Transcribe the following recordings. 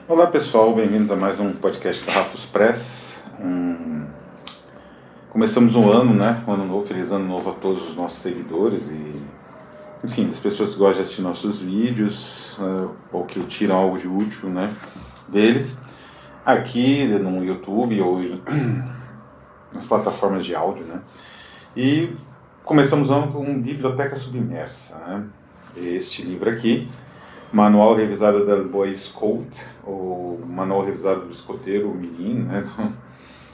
Olá pessoal, bem-vindos a mais um podcast da Rafus Press. Começamos um ano, né? Um ano novo, feliz ano novo a todos os nossos seguidores e, enfim, as pessoas que gostam de assistir nossos vídeos ou que tiram algo de útil, né, deles, aqui no YouTube ou nas plataformas de áudio, né? E começamos o ano com Biblioteca Submersa, né? Este livro aqui, Manual Revisado da Boy Scout, ou Manual Revisado do Escoteiro Mirim, né? Então,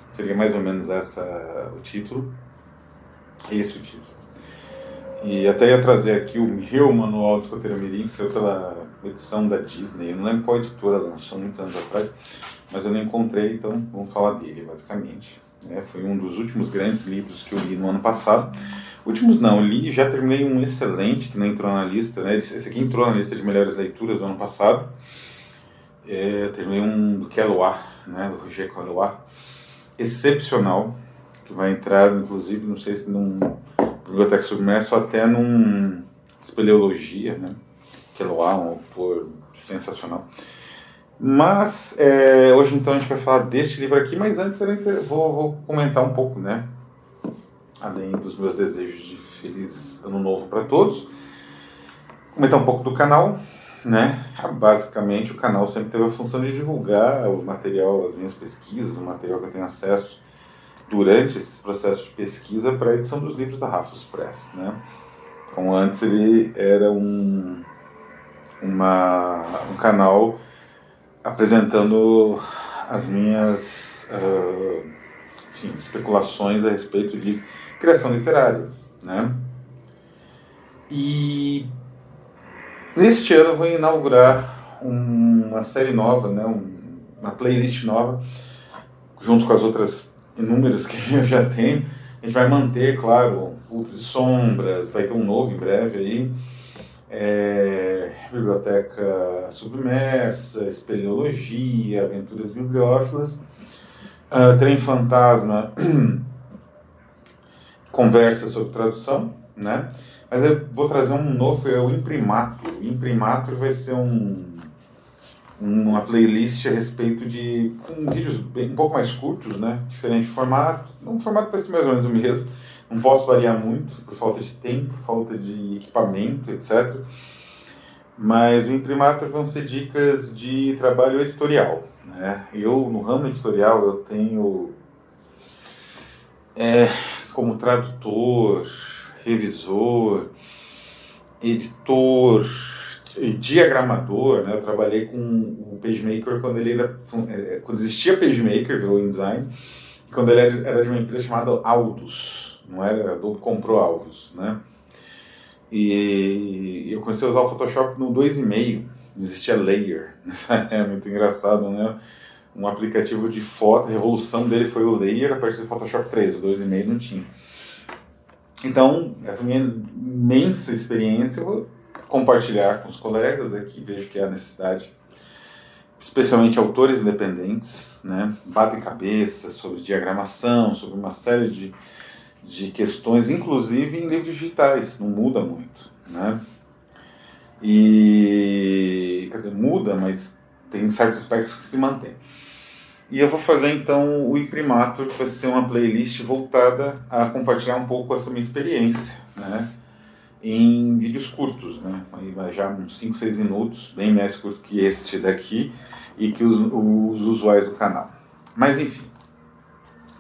seria mais ou menos o título. Esse o título. E até ia trazer aqui o meu Manual do Escoteiro Mirim, saiu pela edição da Disney. Eu não lembro qual editora lançou muitos anos atrás, mas eu não encontrei, então vamos falar dele, basicamente. Foi um dos últimos grandes livros que eu li no ano passado. Últimos não, eu li e já terminei um excelente que não entrou na lista, né? Esse aqui entrou na lista de melhores leituras do ano passado. Terminei um do Keloir, né? Do Roger Keloir, excepcional, que vai entrar, inclusive, não sei se num Biblioteca Submersa ou até num Espeleologia, né? Keloir, um autor sensacional. Mas hoje então a gente vai falar deste livro aqui, mas antes eu vou comentar um pouco, né? Além dos meus desejos de feliz ano novo para todos, comentar um pouco do canal, né? Basicamente o canal sempre teve a função de divulgar o material, as minhas pesquisas, o material que eu tenho acesso durante esses processos de pesquisa para a edição dos livros da Rafus Press, né? Como antes ele era um canal apresentando as minhas especulações a respeito de criação literária, né? E neste ano eu vou inaugurar uma série nova, né? Uma playlist nova, junto com as outras inúmeras que eu já tenho. A gente vai manter, claro, Luzes e Sombras, vai ter um novo em breve aí, Biblioteca Submersa, Espeleologia, Aventuras Bibliófilas, Trem Fantasma, conversa sobre tradução, né? Mas eu vou trazer um novo, o Imprimatur. O Imprimatur vai ser uma playlist a respeito de vídeos um pouco mais curtos, né? Diferente de formato. Um formato vai ser mais ou menos o mesmo. Não posso variar muito por falta de tempo, falta de equipamento, etc. Mas o Imprimatur vão ser dicas de trabalho editorial, né? Eu, no ramo editorial, eu tenho como tradutor, revisor, editor e diagramador, né? Eu trabalhei com o PageMaker quando existia PageMaker, virou InDesign, quando ele era de uma empresa chamada Aldus, não era? A Adobe comprou Aldus, né? E eu comecei a usar o Photoshop no 2.5, não existia Layer, é muito engraçado, né? Um aplicativo de foto, a revolução dele foi o Layer a partir do Photoshop 3, o 2.5 não tinha. Então, essa minha imensa experiência eu vou compartilhar com os colegas aqui, vejo que há necessidade, especialmente autores independentes, né, batem cabeça sobre diagramação, sobre uma série de questões, inclusive em livros digitais, não muda muito, né? E, quer dizer, muda, mas tem certos aspectos que se mantêm. E eu vou fazer então o Imprimatur, que vai ser uma playlist voltada a compartilhar um pouco essa minha experiência, né, em vídeos curtos, né, aí vai já uns 5, 6 minutos, bem mais curto que este daqui e que os usuários do canal. Mas enfim,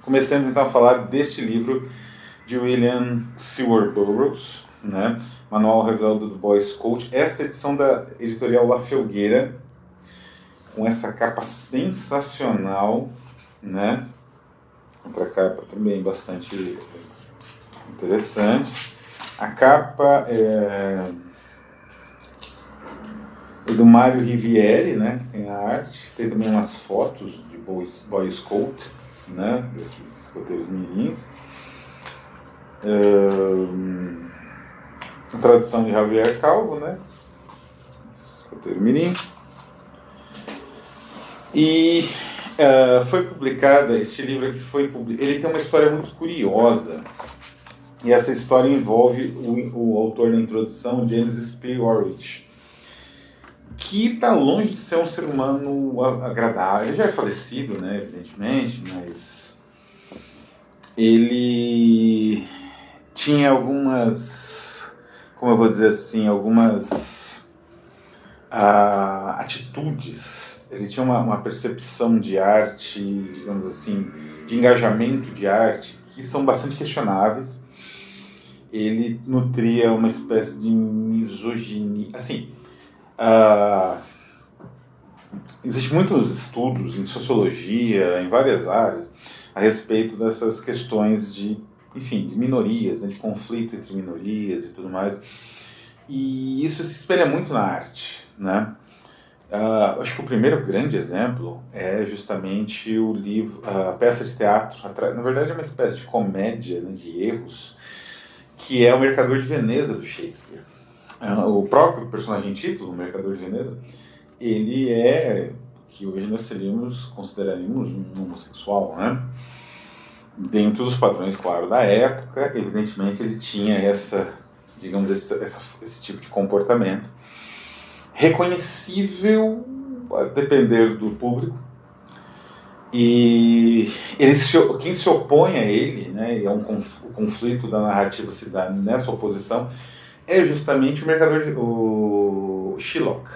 começando então a falar deste livro de William Seward Burroughs, né, Manual Revisado do Boy Scout, esta edição da editorial La Felgueira, com essa capa sensacional, né? Outra capa também bastante interessante. A capa é do Mário Rivieri, né? Que tem a arte. Tem também umas fotos de Boy Scout, né? Desses escoteiros mirins. A tradução de Javier Calvo, né? Escoteiro mirim. E foi publicada, este livro aqui ele tem uma história muito curiosa, e essa história envolve o autor da introdução, James P. Orridge. que está longe de ser um ser humano agradável. Ele já é falecido, né, evidentemente, mas ele tinha algumas, como eu vou dizer assim, algumas atitudes. Ele tinha uma percepção de arte, digamos assim, de engajamento de arte, que são bastante questionáveis. Ele nutria uma espécie de misoginia. Assim, existem muitos estudos em sociologia, em várias áreas, a respeito dessas questões de, enfim, de minorias, né, de conflito entre minorias e tudo mais. E isso se espelha muito na arte, né? Acho que o primeiro grande exemplo é justamente o livro, a peça de teatro, na verdade é uma espécie de comédia, né, de erros, que é O Mercador de Veneza, do Shakespeare. O próprio personagem título, O Mercador de Veneza, ele é, que hoje nós consideraríamos um homossexual, né? Dentro dos padrões, claro, da época, evidentemente ele tinha digamos, esse tipo de comportamento, reconhecível a depender do público, e quem se opõe a ele, né, e o conflito da narrativa se dá nessa oposição, é justamente o Shylock,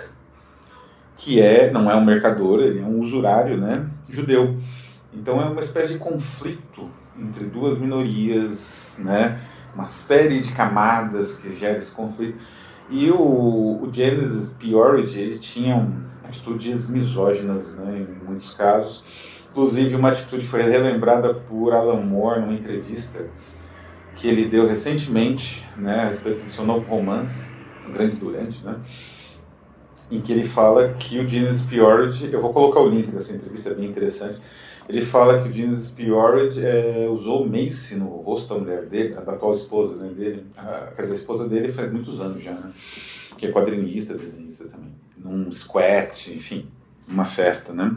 que não é um mercador, ele é um usurário, né, judeu. Então é uma espécie de conflito entre duas minorias, né, uma série de camadas que gera esse conflito. E o Genesis P-Orridge, ele tinha atitudes misóginas, né, em muitos casos. Inclusive, uma atitude foi relembrada por Alan Moore numa entrevista que ele deu recentemente, né, a respeito do seu novo romance, O Grande Durante, né, em que ele fala que o Genesis P-Orridge, eu vou colocar o link dessa entrevista, é bem interessante, ele fala que o Genesis P-Orridge usou Mace no rosto da mulher dele, da atual esposa, né, dele, quer dizer, a esposa dele faz muitos anos já, né, que é quadrinista, desenhista também, num squat, enfim, uma festa, né.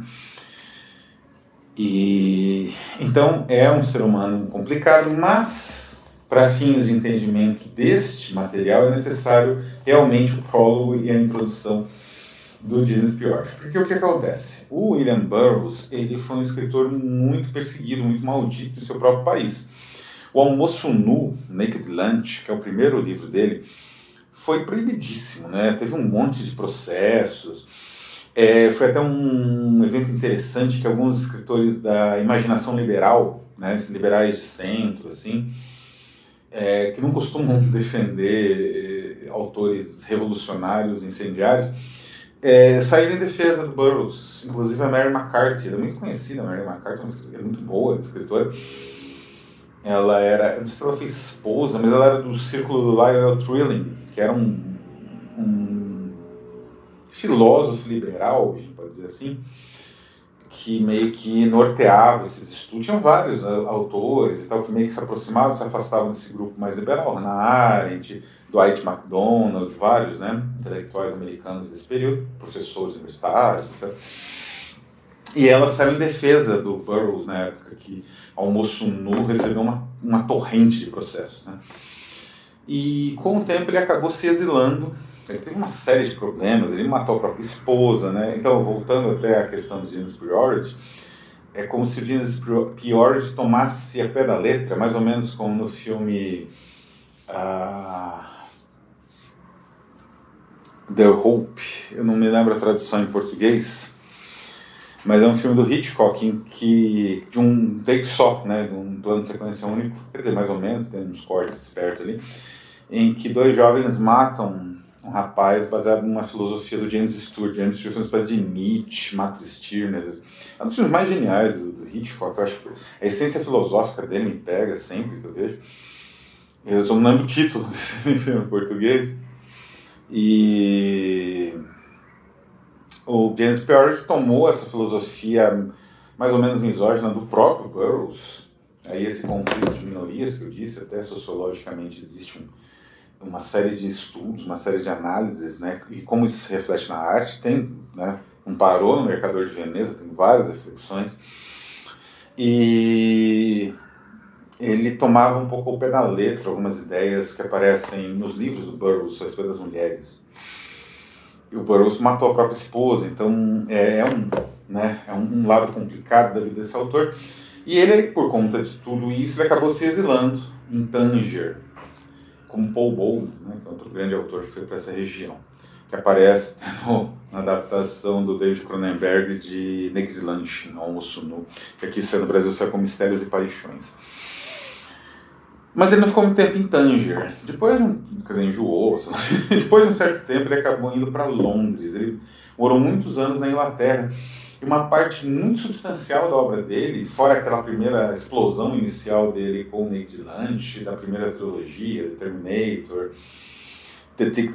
E então é um ser humano complicado, mas para fins de entendimento deste material é necessário realmente o prólogo e a introdução do Genesis P-Orridge. Porque o que acontece? O William Burroughs, ele foi um escritor muito perseguido, muito maldito em seu próprio país. O Almoço Nu, Naked Lunch, que é o primeiro livro dele, foi proibidíssimo, né? Teve um monte de processos. Foi até um evento interessante que alguns escritores da imaginação liberal, né, esses liberais de centro, assim, que não costumam defender autores revolucionários, incendiários, saíram em defesa do Burroughs. Inclusive a Mary McCarthy, ela é muito conhecida, a Mary McCarthy é muito boa escritora. Ela era, não sei se ela foi esposa, mas ela era do círculo do Lionel Trilling, que era um filósofo liberal, a gente pode dizer assim, que meio que norteava esses estudos. Tinham vários autores e tal, que meio que se aproximavam, se afastavam desse grupo mais liberal, Hannah Arendt, Dwight MacDonald, vários, né, intelectuais americanos desse período, professores universitários, etc. E ela saiu em defesa do Burroughs na época que Almoço Nu recebeu uma torrente de processos, né. E com o tempo ele acabou se exilando. Ele teve uma série de problemas, ele matou a própria esposa, né? Então, voltando até a questão do Genesis P-Orridge, é como se o Genesis P-Orridge tomasse a pé da letra, mais ou menos como no filme The Hope, eu não me lembro a tradução em português, mas é um filme do Hitchcock de um take só, né? De um plano de sequência único, quer dizer, mais ou menos, tem uns cortes espertos ali, em que dois jovens matam um rapaz baseado numa filosofia do James Stewart. James Stewart é uma espécie de Nietzsche, Max Stirner. É um dos filmes mais geniais do Hitchcock. Eu acho que a essência filosófica dele me pega sempre que eu vejo. Eu só não lembro o título desse filme em português. E o James P-Orridge tomou essa filosofia mais ou menos misógina do próprio Burroughs. Aí esse conflito de minorias que eu disse, até sociologicamente existe uma série de estudos, uma série de análises, né, e como isso se reflete na arte. Tem, né, parou no Mercador de Veneza, tem várias reflexões, e ele tomava um pouco ao pé da letra algumas ideias que aparecem nos livros do Burroughs a respeito das mulheres. o Burroughs matou a própria esposa, então é um lado complicado da vida desse autor. E ele, por conta de tudo isso, ele acabou se exilando em Tanger, como Paul Bowles, né, que é outro grande autor que foi para essa região, que aparece na adaptação do David Cronenberg de Naked Lunch, no Almoço Nu, que aqui no Brasil saiu como Mistérios e Paixões. Mas ele não ficou muito tempo em Tanger. Depois, enjoou. Depois de um certo tempo, ele acabou indo para Londres. Ele morou muitos anos na Inglaterra. E uma parte muito substancial da obra dele, fora aquela primeira explosão inicial dele com o Naked Lunch, da primeira trilogia, The Terminator, The Tick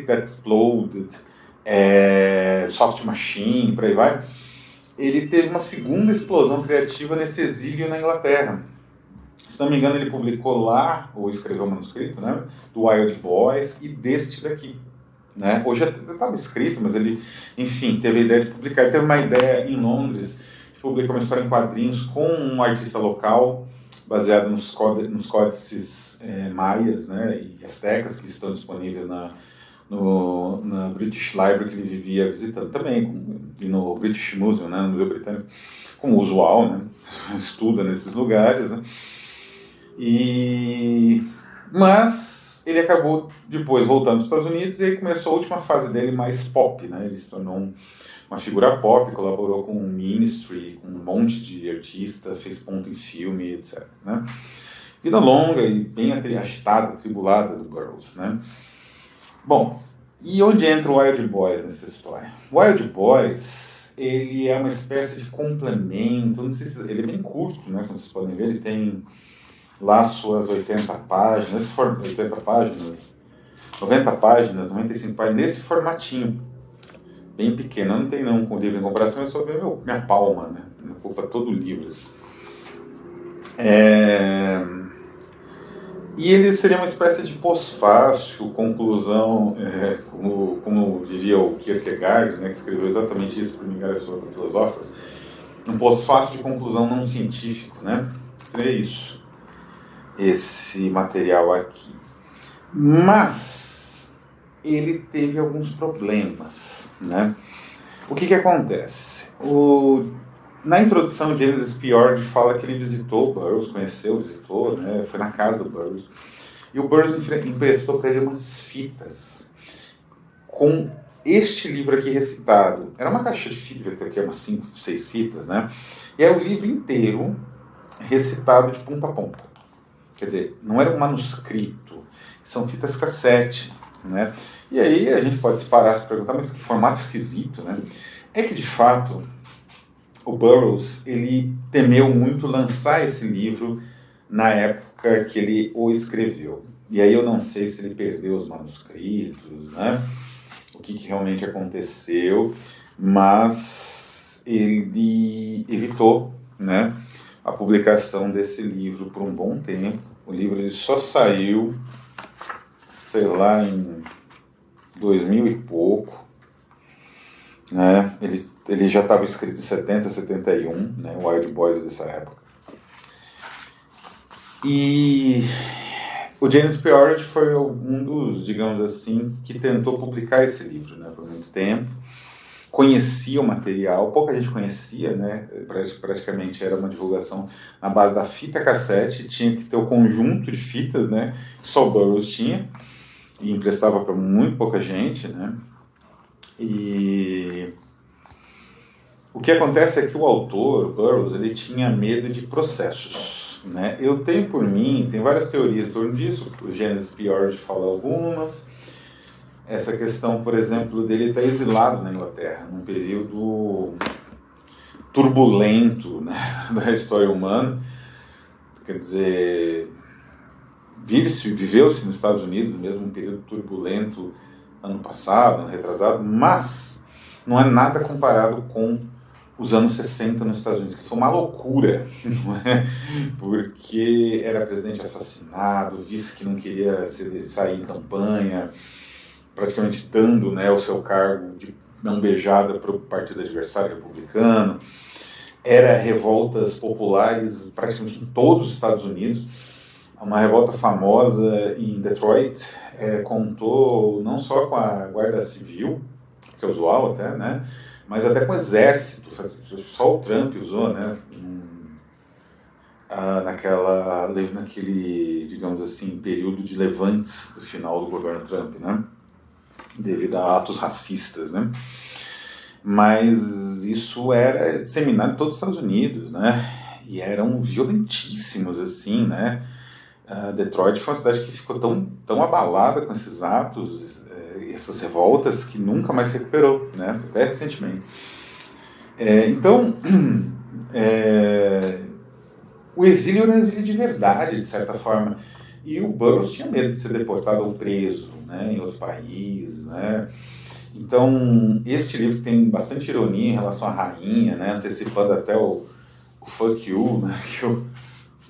That Exploded, Soft Machine, por aí vai, ele teve uma segunda explosão criativa nesse exílio na Inglaterra. Se não me engano, ele publicou lá, ou escreveu um manuscrito, né, do Wild Boys e deste daqui. Né? Hoje estava escrito, mas ele, enfim, teve a ideia de publicar. Ele teve uma ideia em Londres de publicar uma história em quadrinhos com um artista local, baseado nos códices maias, né, e astecas que estão disponíveis na British Library, que ele vivia visitando também, e no British Museum, né, no Museu Britânico, como usual, né, estuda nesses lugares, né. Mas ele acabou depois voltando para os Estados Unidos e aí começou a última fase dele mais pop, né? Ele se tornou uma figura pop, colaborou com o Ministry, com um monte de artista, fez ponto em filme, etc. Né? Vida longa e bem agitada, atribulada do Burroughs, né? Bom, e onde entra o Wild Boys nessa história? O Wild Boys, ele é uma espécie de complemento, não sei se ele é bem curto, né? Como vocês podem ver, ele tem lá suas 80 páginas, 80 páginas, 90 páginas, 95 páginas, nesse formatinho, bem pequeno. Não tem não com o livro em comparação, é só ver minha palma, né? Ocupa todo o livro. E ele seria uma espécie de pós-fácil, conclusão, como diria o Kierkegaard, né, que escreveu exatamente isso para Memórias Filosóficas, um pós-fácil de conclusão não científico, né? Seria isso. Esse material aqui. Mas ele teve alguns problemas, né? O que acontece? Na introdução, James Spiord fala que ele visitou o Burroughs, visitou, né? Foi na casa do Burroughs. E o Burroughs emprestou para ele umas fitas com este livro aqui recitado. Era uma caixa de fitas, aqui umas 5, 6 fitas, né? E é o livro inteiro recitado de ponta a ponta. Quer dizer, não era um manuscrito, são fitas cassete, né? E aí a gente pode se parar e se perguntar, mas que formato esquisito, né? É que, de fato, o Burroughs, ele temeu muito lançar esse livro na época que ele o escreveu. E aí eu não sei se ele perdeu os manuscritos, né? O que realmente aconteceu, mas ele evitou, né, a publicação desse livro por um bom tempo. O livro ele só saiu, sei lá, em 2000 e pouco, né? Ele já estava escrito em 70, 71, né? O Wild Boys dessa época. E o James Spiord foi um dos, digamos assim, que tentou publicar esse livro, né, por muito tempo. Conhecia o material, pouca gente conhecia, né? Praticamente era uma divulgação na base da fita cassete, tinha que ter o conjunto de fitas, né? Só o Burroughs tinha, e emprestava para muito pouca gente, né? E o que acontece é que o autor, Burroughs, ele tinha medo de processos, né? Eu tenho por mim, tem várias teorias em torno disso, o James Spiord fala algumas. Essa questão, por exemplo, dele estar exilado na Inglaterra, num período turbulento, né, da história humana. Quer dizer, viveu-se nos Estados Unidos, mesmo um período turbulento ano passado, ano retrasado, mas não é nada comparado com os anos 60 nos Estados Unidos, que foi uma loucura, não é? Porque era presidente assassinado, vice que não queria sair em campanha, praticamente dando, né, o seu cargo de mão beijada para o partido adversário republicano. Era revoltas populares praticamente em todos os Estados Unidos. uma revolta famosa em Detroit, contou não só com a Guarda Civil, que é usual até, né, mas até com o Exército. Só o Trump usou, né, naquele, digamos assim, período de levantes do final do governo Trump, né, devido a atos racistas, né. Mas isso era disseminado em todos os Estados Unidos, né, e eram violentíssimos, assim, né. Detroit foi uma cidade que ficou tão abalada com esses atos, essas revoltas, que nunca mais se recuperou, né, até recentemente. Então, o exílio era um exílio de verdade, de certa forma, e o Burroughs tinha medo de ser deportado ou preso, né, em outro país, né. Então, este livro tem bastante ironia em relação à rainha, né, antecipando até o Fuck You, né, que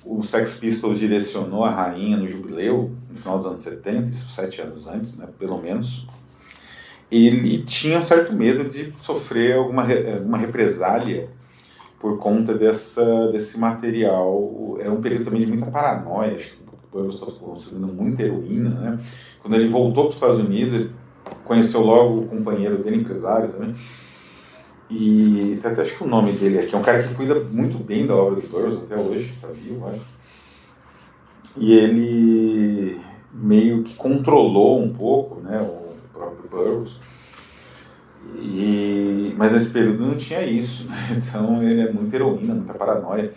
o Sex Pistols direcionou a rainha no jubileu, no final dos anos 70, isso 7 anos antes, né, pelo menos. Ele tinha um certo medo de sofrer alguma represália por conta desse material. Era um período também de muita paranoia, acho que o Burroughs estava consumindo muita heroína, né? Quando ele voltou para os Estados Unidos, ele conheceu logo o companheiro dele, empresário também, e até acho que o nome dele aqui é um cara que cuida muito bem da obra do Burroughs até hoje, está vivo, acho. E ele meio que controlou um pouco, né, o próprio Burroughs, mas nesse período não tinha isso, né? Então ele é muita heroína, muita paranoia.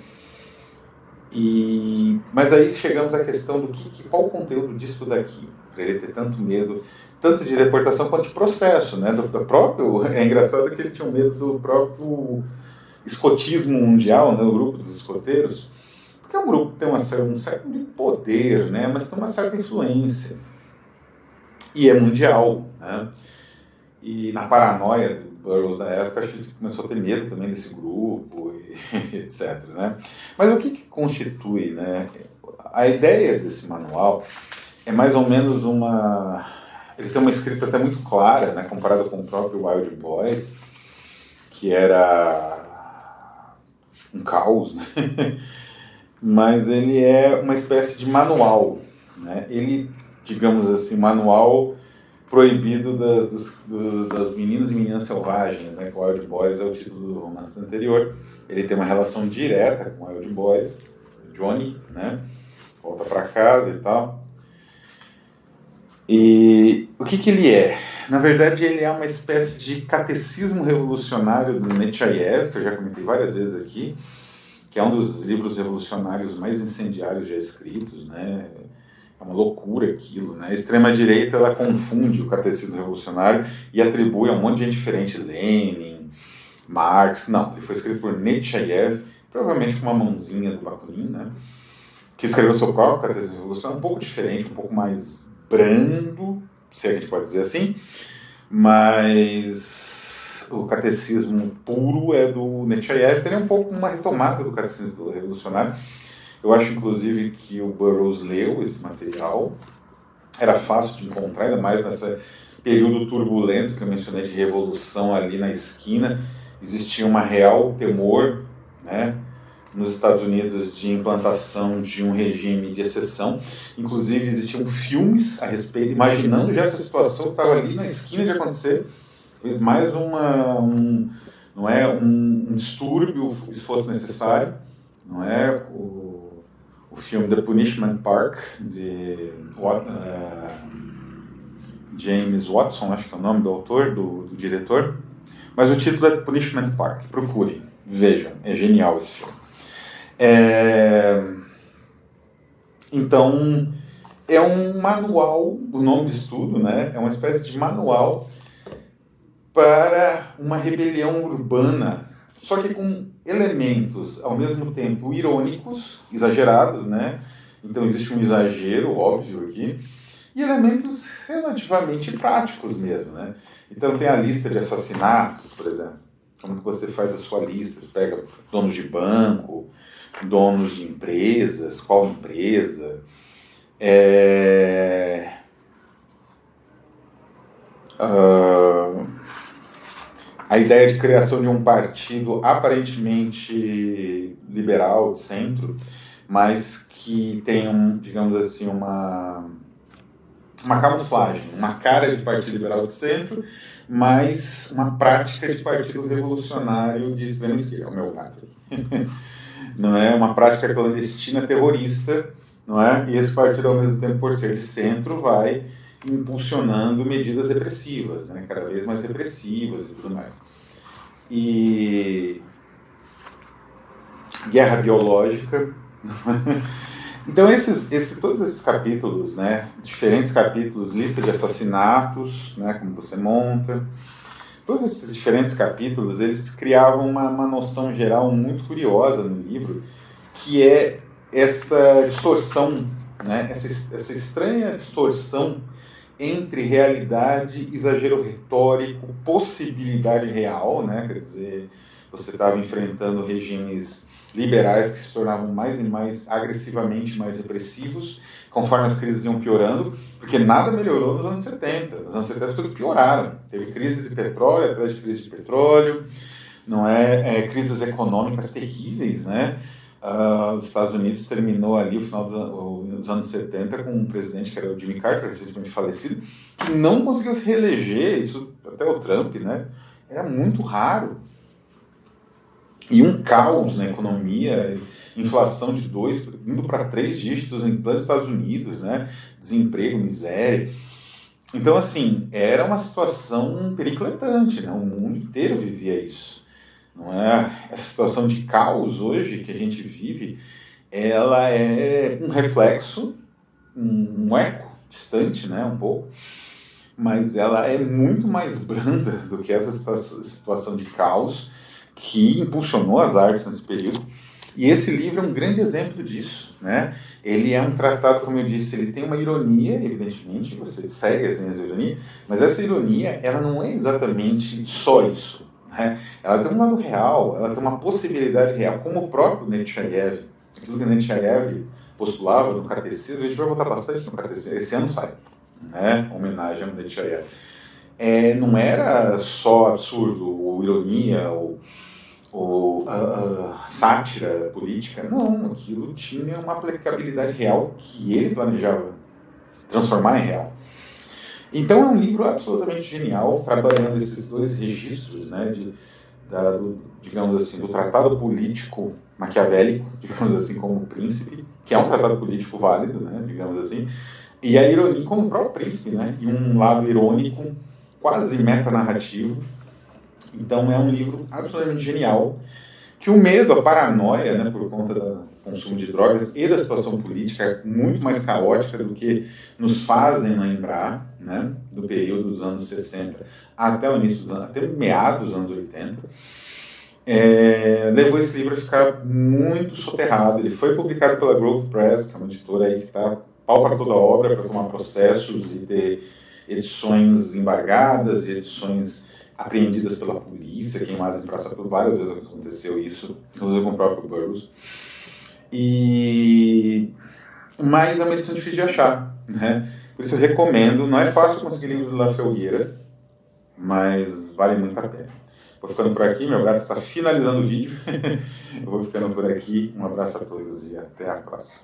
Mas aí chegamos à questão do qual o conteúdo disso daqui, para ele ter tanto medo, tanto de deportação quanto de processo, né? Do próprio, é engraçado que ele tinha medo do próprio escotismo mundial, né? O grupo dos escoteiros, porque é um grupo que tem um certo de poder, né? Mas tem uma certa influência, e é mundial, né? E na paranoia do Burroughs da época, acho que ele começou a ter medo também desse grupo, etc, né? Mas o que constitui, né? A ideia desse manual é mais ou menos ele tem uma escrita até muito clara, né, comparada com o próprio Wild Boys, que era um caos, né? Mas ele é uma espécie de manual, né? Ele, digamos assim, manual proibido das meninas e meninas selvagens, né? Que o Wild Boys é o título do romance anterior. Ele tem uma relação direta com o Wild Boys, Johnny, né? Volta para casa e tal. E o que ele é? Na verdade, ele é uma espécie de catecismo revolucionário do Nechayev, que eu já comentei várias vezes aqui, que é um dos livros revolucionários mais incendiários já escritos, né? É uma loucura aquilo, né? A extrema-direita, ela confunde o catecismo revolucionário e atribui a um monte de gente diferente, Lenin, Marx. Não, ele foi escrito por Nechayev, provavelmente com uma mãozinha do Bakunin, né? Que escreveu seu próprio catecismo revolucionário, um pouco diferente, um pouco mais brando, se a gente pode dizer assim, mas o catecismo puro é do Nechayev, tem um pouco uma retomada do catecismo revolucionário. Eu acho, inclusive, que o Burroughs leu esse material, era fácil de encontrar, ainda mais nesse período turbulento que eu mencionei de revolução ali na esquina. Existia uma real temor, né, nos Estados Unidos de implantação de um regime de exceção. Inclusive, existiam filmes a respeito, imaginando já essa situação que estava ali na esquina de acontecer. Fez mais um distúrbio, se fosse necessário, não é? O filme The Punishment Park, de James Watson, acho que é o nome do autor, do diretor. Mas o título é The Punishment Park. Procurem, vejam, é genial esse filme. Então, é um manual, o nome de estudo, né? É uma espécie de manual para uma rebelião urbana, só que com elementos, ao mesmo tempo, irônicos, exagerados, né? Então existe um exagero, óbvio, aqui, e elementos relativamente práticos mesmo, né? Então tem a lista de assassinatos, por exemplo. Como que você faz a sua lista? Você pega donos de banco, donos de empresas, qual empresa... a ideia de criação de um partido aparentemente liberal, de centro, mas que tem, digamos assim, uma camuflagem, uma cara de Partido Liberal de Centro, mas uma prática de Partido Revolucionário de extrema esquerda, é o meu gato. Não é uma prática clandestina terrorista, não é? E esse partido, ao mesmo tempo, por ser de centro, vai impulsionando medidas repressivas, né? Cada vez mais repressivas e tudo mais. E guerra biológica. Então, todos esses capítulos, né, diferentes capítulos, lista de assassinatos, né, como você monta, todos esses diferentes capítulos, eles criavam uma noção geral muito curiosa no livro, que é essa distorção, né, essa estranha distorção entre realidade, exagero retórico, possibilidade real, né, quer dizer, você estava enfrentando regimes liberais que se tornavam mais e mais agressivamente mais repressivos, conforme as crises iam piorando, porque nada melhorou nos anos 70. Nos anos 70 as coisas pioraram. Teve crise de petróleo, atrás de crise de petróleo, não é, crises econômicas terríveis, né? Os Estados Unidos terminou ali o final dos anos 70 com um presidente que era o Jimmy Carter, recentemente falecido, que não conseguiu se reeleger, isso até o Trump, né? Era muito raro. E um caos na economia, inflação de 2, indo para 3 dígitos em planos Estados Unidos, né? Desemprego, miséria. Então, assim, era uma situação periclitante, né? O mundo inteiro vivia isso. Não é? Essa situação de caos hoje que a gente vive, ela é um reflexo, um eco distante, né? Um pouco, mas ela é muito mais branda do que essa situação de caos que impulsionou as artes nesse período. E esse livro é um grande exemplo disso, né? Ele é um tratado, como eu disse, ele tem uma ironia, evidentemente, você segue as linhas de ironia, mas essa ironia, ela não é exatamente só isso, né? Ela tem um lado real, ela tem uma possibilidade real, como o próprio Nechayev, aquilo que Nechayev postulava no Catecismo, a gente vai voltar bastante no Catecismo, esse ano sai, né? Homenagem ao Nechayev. Não era só absurdo, ou ironia, ou sátira política, não, aquilo tinha uma aplicabilidade real que ele planejava transformar em real. Então é um livro absolutamente genial, trabalhando esses dois registros, né, digamos assim, do tratado político maquiavélico, digamos assim, como o Príncipe, que é um tratado político válido, né, digamos assim, e a ironia como o próprio Príncipe, né, e um lado irônico, quase metanarrativo. Então é um livro absolutamente genial, que o medo, a paranoia, né, por conta do consumo de drogas e da situação política é muito mais caótica do que nos fazem lembrar, né, do período dos anos 60 até o início dos anos, até meados dos anos 80, levou esse livro a ficar muito soterrado. Ele foi publicado pela Grove Press, que é uma editora aí que está pau para toda a obra para tomar processos e ter edições embargadas e edições apreendidas pela polícia, queimadas em praça pública, várias vezes aconteceu isso, inclusive com o próprio Burroughs. Mas é uma edição difícil de achar, né? Por isso eu recomendo, não é fácil conseguir livros da Felgueira, mas vale muito a pena. Vou ficando por aqui, meu gato está finalizando o vídeo, eu vou ficando por aqui, um abraço a todos e até a próxima.